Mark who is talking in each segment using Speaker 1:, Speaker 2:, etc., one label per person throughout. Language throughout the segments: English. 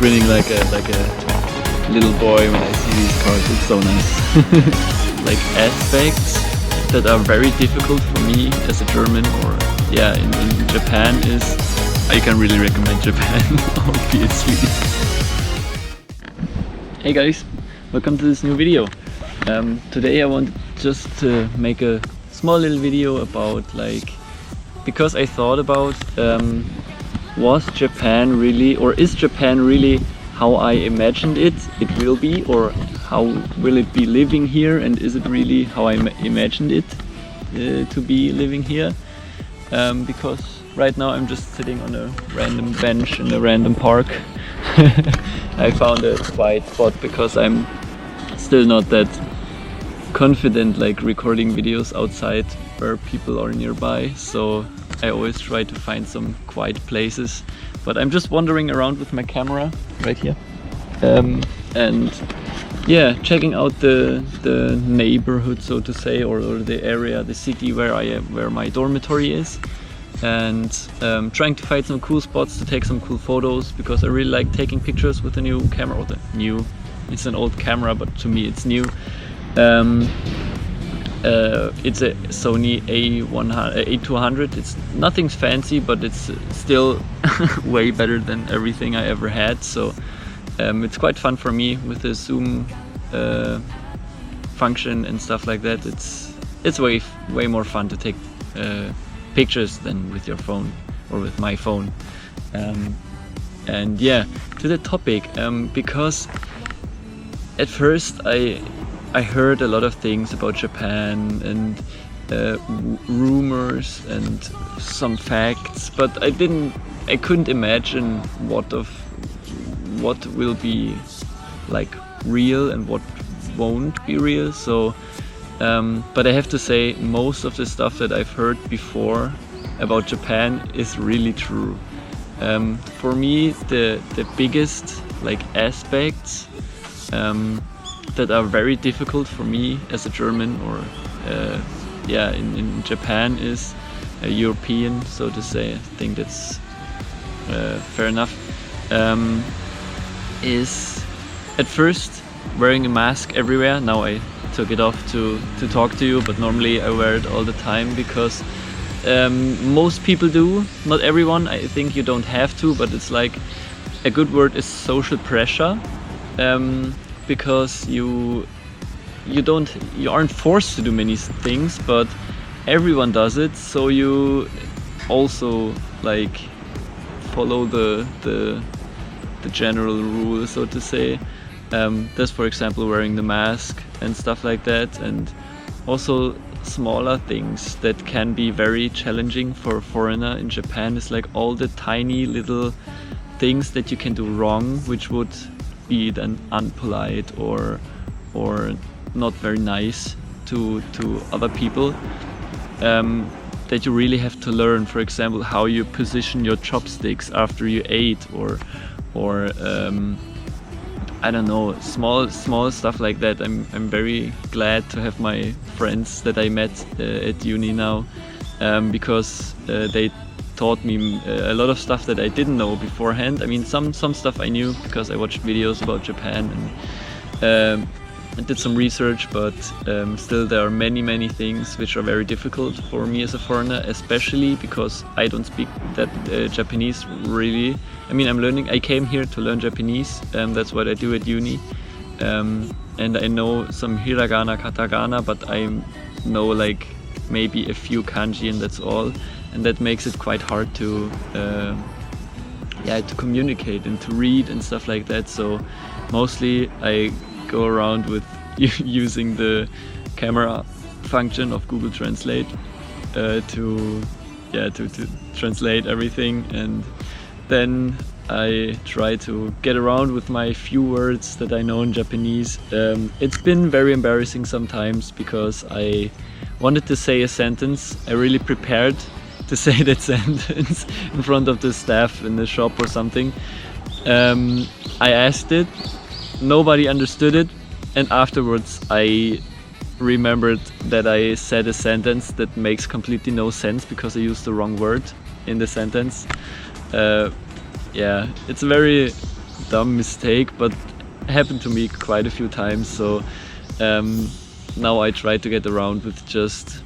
Speaker 1: grinning like a little boy when I see these cars. It's so nice. Like aspects that are very difficult for me as a German, or yeah, in Japan is, I can really recommend Japan, obviously. Hey guys, welcome to this new video. Today I want just to make a small little video about, like, because I thought about was Japan really, or is Japan really how I imagined it will be, or how will it be living here, and is it really how I imagined it to be living here? Because right now I'm just sitting on a random bench in a random park. I found a quiet spot because I'm still not that confident like recording videos outside where people are nearby, so I always try to find some quiet places. But I'm just wandering around with my camera right here, and yeah, checking out the neighborhood, so to say, or the area, the city where I am, where my dormitory is, and trying to find some cool spots to take some cool photos, because I really like taking pictures with the new camera. Or it's an old camera, but to me it's new. It's a Sony A200. It's nothing fancy, but it's still way better than everything I ever had. So it's quite fun for me with the zoom function and stuff like that. It's way more fun to take pictures than with your phone or with my phone. And yeah, to the topic, because at first I heard a lot of things about Japan and rumors and some facts, but I couldn't imagine what will be like real and what won't be real. So but I have to say, most of the stuff that I've heard before about Japan is really true. For me, the biggest like aspects that are very difficult for me as a German, or yeah, in Japan is a European, so to say. I think that's fair enough. Is at first wearing a mask everywhere. Now I took it off to talk to you, but normally I wear it all the time because most people do. Not everyone. I think you don't have to, but it's like, a good word is social pressure. Because you aren't forced to do many things, but everyone does it, so you also like follow the general rule, so to say. There's, for example, wearing the mask and stuff like that, and also smaller things that can be very challenging for a foreigner in Japan is like all the tiny little things that you can do wrong, which would be then unpolite or not very nice to other people, that you really have to learn. For example, how you position your chopsticks after you ate, or I don't know, small stuff like that. I'm very glad to have my friends that I met at uni now, because they taught me a lot of stuff that I didn't know beforehand. I mean, some stuff I knew because I watched videos about Japan and I did some research, but still there are many things which are very difficult for me as a foreigner, especially because I don't speak that Japanese really. I mean, I'm learning. I came here to learn Japanese, that's what I do at uni, and I know some hiragana, katakana, but I know like maybe a few kanji, and that's all. And that makes it quite hard to communicate and to read and stuff like that. So mostly I go around with using the camera function of Google Translate to translate everything, and then I try to get around with my few words that I know in Japanese. It's been very embarrassing sometimes because I wanted to say a sentence. I really prepared to say that sentence in front of the staff in the shop or something. I asked it, nobody understood it, and afterwards I remembered that I said a sentence that makes completely no sense because I used the wrong word in the sentence. Yeah, it's very dumb mistake, but happened to me quite a few times. So now I try to get around with just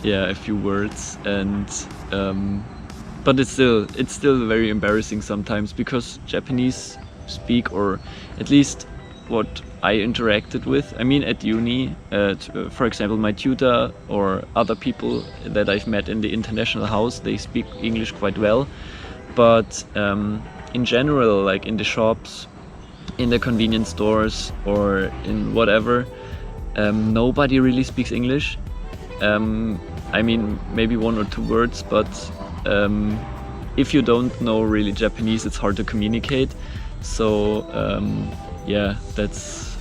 Speaker 1: a few words, and but it's still very embarrassing sometimes, because Japanese speak, or at least what I interacted with, I mean at uni, for example my tutor or other people that I've met in the international house, they speak English quite well, but in general, like in the shops, in the convenience stores, or in whatever, nobody really speaks English. I mean, maybe one or two words, but if you don't know really Japanese, it's hard to communicate. So yeah, that's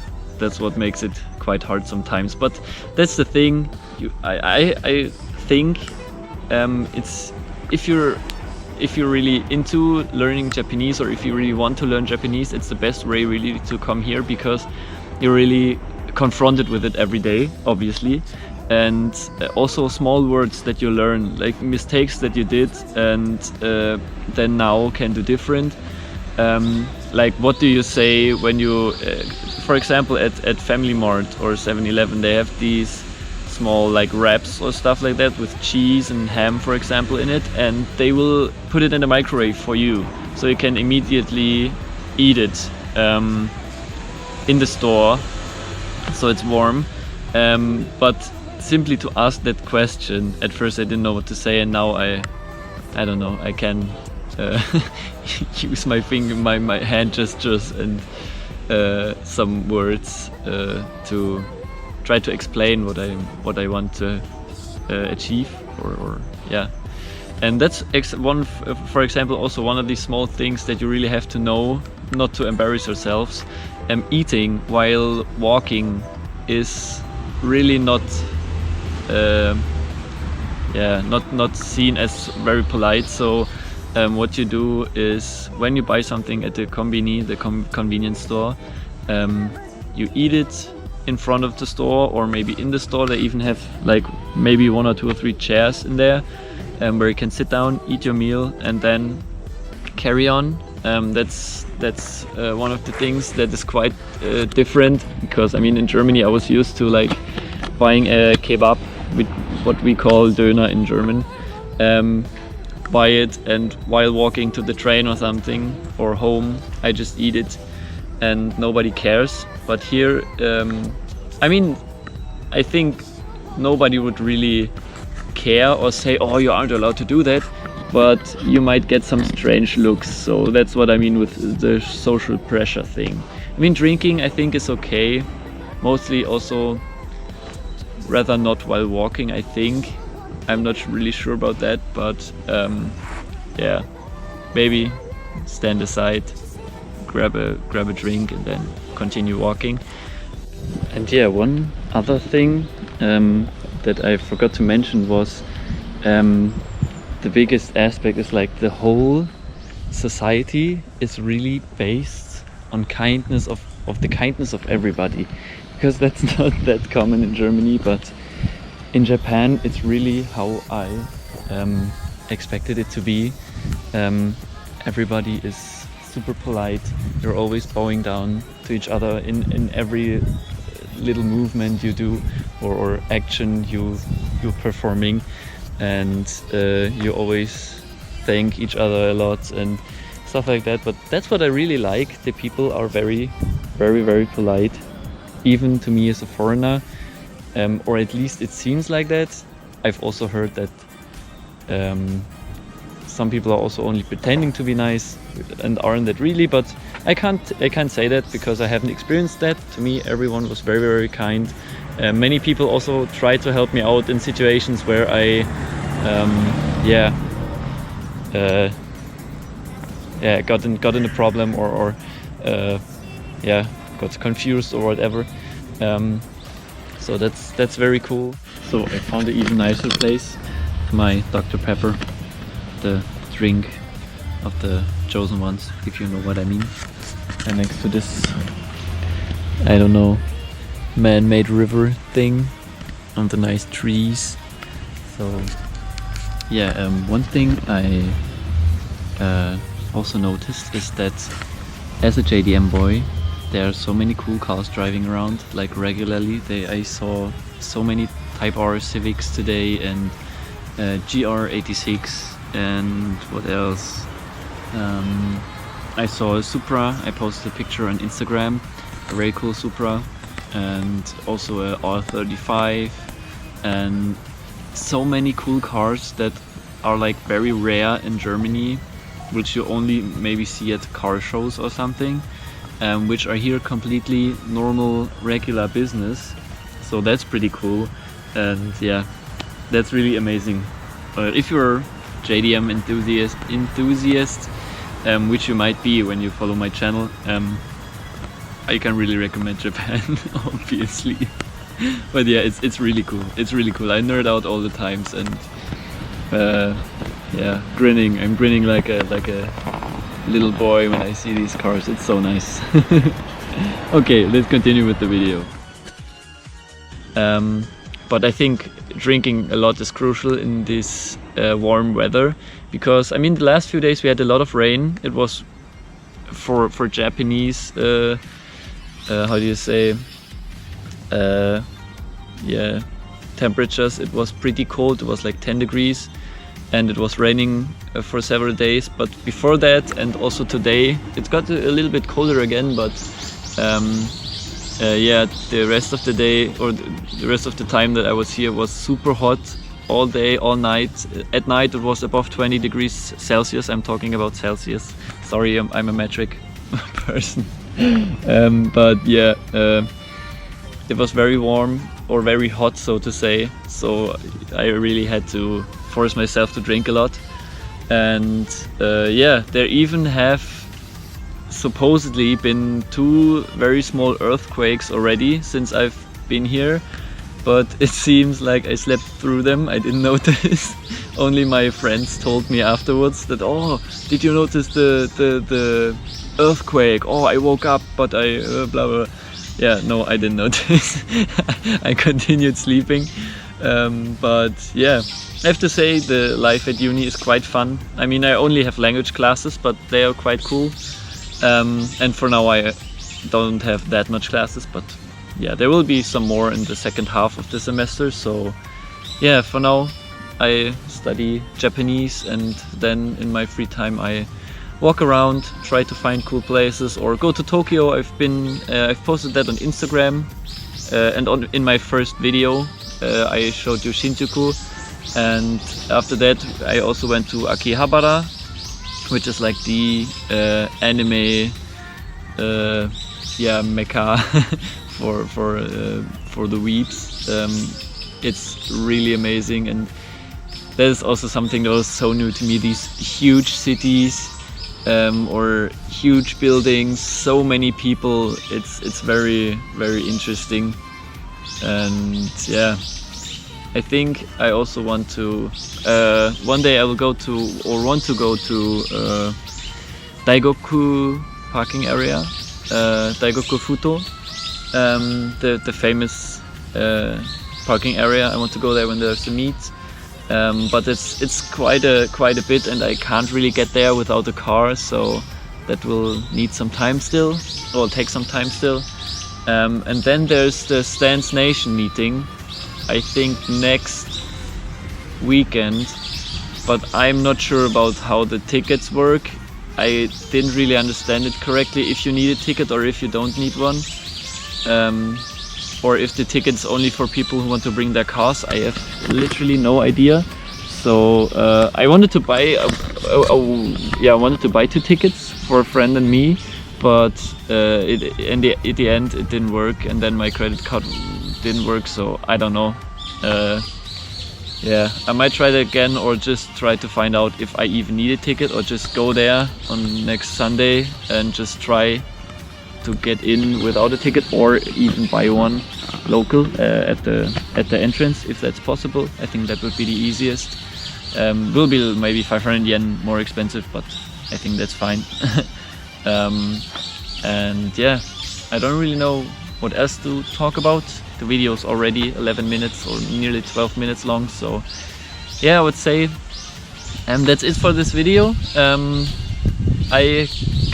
Speaker 1: what makes it quite hard sometimes. But that's the thing. I think it's if you're really into learning Japanese, or if you really want to learn Japanese, it's the best way really to come here, because you're really confronted with it every day, obviously. And also small words that you learn, like mistakes that you did, and then now can do different. Like what do you say when you, for example at Family Mart or 7-Eleven, they have these small like wraps or stuff like that with cheese and ham, for example, in it, and they will put it in the microwave for you, so you can immediately eat it in the store, so it's warm. But simply to ask that question, at first I didn't know what to say, and now I don't know, I can use my finger, my hand gestures, and some words to try to explain what I want to achieve, or yeah. And that's for example, also one of these small things that you really have to know, not to embarrass yourselves. Eating while walking is really not not seen as very polite. So what you do is, when you buy something at the convenience store, you eat it in front of the store, or maybe in the store. They even have like maybe 1 or 2 or 3 chairs in there where you can sit down, eat your meal, and then carry on. That's one of the things that is quite different, because I mean in Germany I was used to like buying a kebab, with what we call Döner in German, buy it, and while walking to the train or something, or home, I just eat it and nobody cares. But here, I mean, I think nobody would really care or say, oh, you aren't allowed to do that, but you might get some strange looks. So that's what I mean with the social pressure thing. I mean, drinking I think is okay, mostly also rather not while walking, I think. I'm not really sure about that, but yeah, maybe stand aside, grab a drink, and then continue walking. And yeah, one other thing that I forgot to mention was the biggest aspect is like the whole society is really based on kindness of the kindness of everybody, because that's not that common in Germany, but in Japan it's really how I expected it to be. Everybody is super polite. You're always bowing down to each other in every little movement you do, or action you're performing, and you always thank each other a lot and stuff like that. But that's what I really like. The people are very, very, very polite, even to me as a foreigner, or at least it seems like that. I've also heard that some people are also only pretending to be nice and aren't that really, but I can't say that because I haven't experienced that. To me, everyone was very, very kind. Many people also tried to help me out in situations where I got in a problem, or got confused or whatever. So that's very cool. So I found an even nicer place, my Dr. Pepper, the drink of the chosen ones, if you know what I mean. And next to this, I don't know, man-made river thing, and the nice trees. So yeah, one thing I also noticed is that as a JDM boy, there are so many cool cars driving around, like regularly. I saw so many Type R Civics today, and GR86, and what else? I saw a Supra. I posted a picture on Instagram, a very cool Supra, and also a R35, and so many cool cars that are like very rare in Germany, which you only maybe see at car shows or something, which are here completely normal, regular business. So that's pretty cool, and yeah, that's really amazing. If you're JDM enthusiast, which you might be when you follow my channel, I can really recommend Japan, obviously. But yeah, it's really cool. It's really cool. I nerd out all the times, and yeah, grinning. I'm grinning like a little boy when I see these cars. It's so nice. Okay, let's continue with the video. But I think drinking a lot is crucial in this warm weather, because I mean the last few days we had a lot of rain. It was for Japanese how do you say, yeah, temperatures, it was pretty cold. It was like 10 degrees, and it was raining for several days. But before that, and also today, it got a little bit colder again, but yeah, the rest of the day, or the rest of the time that I was here, was super hot all day, all night. At night it was above 20 degrees Celsius. I'm talking about Celsius. Sorry, I'm a metric person. But yeah, it was very warm, or very hot, so to say. So I really had to force myself to drink a lot. And yeah, there even have supposedly been 2 very small earthquakes already since I've been here, but it seems like I slept through them. I didn't notice. Only my friends told me afterwards that, oh, did you notice the earthquake? Oh, I woke up, but I blah blah. Yeah, no, I didn't notice. I continued sleeping. But yeah, I have to say the life at uni is quite fun. I mean, I only have language classes, but they are quite cool. And for now I don't have that much classes, but yeah, there will be some more in the second half of the semester. So yeah, for now I study Japanese, and then in my free time I walk around, try to find cool places, or go to Tokyo. I've posted that on Instagram, and in my first video I showed you Shinjuku, and after that I also went to Akihabara, which is like the anime yeah, mecca for the weebs. It's really amazing, and that is also something that was so new to me. These huge cities, or huge buildings, so many people. It's very, very interesting. And yeah, I think I also want to one day I will go to, or want to go to, Daigoku parking area, Daigoku Futo, the famous parking area. I want to go there when there's a meet. But it's quite a bit, and I can't really get there without a car, so that will need some time still, or take some time still. And then there's the Stance Nation meeting, I think next weekend, but I'm not sure about how the tickets work. I didn't really understand it correctly, if you need a ticket or if you don't need one. Or if the ticket's only for people who want to bring their cars. I have literally no idea. So I wanted to buy I wanted to buy 2 tickets for a friend and me, but in the end it didn't work, and then my credit card didn't work, so I don't know. Yeah, I might try that again, or just try to find out if I even need a ticket, or just go there on next Sunday and just try to get in without a ticket, or even buy one local at the entrance, if that's possible. I think that would be the easiest. Will be maybe 500 yen more expensive, but I think that's fine. And yeah, I don't really know what else to talk about. The video is already 11 minutes or nearly 12 minutes long, so yeah, I would say that's it for this video. I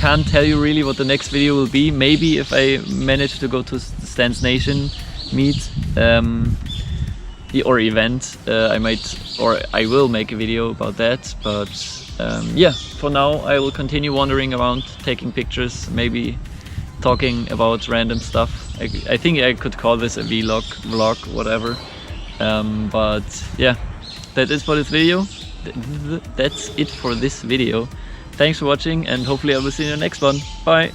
Speaker 1: can't tell you really what the next video will be. Maybe if I manage to go to the Stance Nation meet or event, I will make a video about that. But yeah, for now I will continue wandering around, taking pictures, maybe talking about random stuff. I think I could call this a vlog, whatever. But yeah, that is for this video. That's it for this video. Thanks for watching, and hopefully I will see you in the next one. Bye!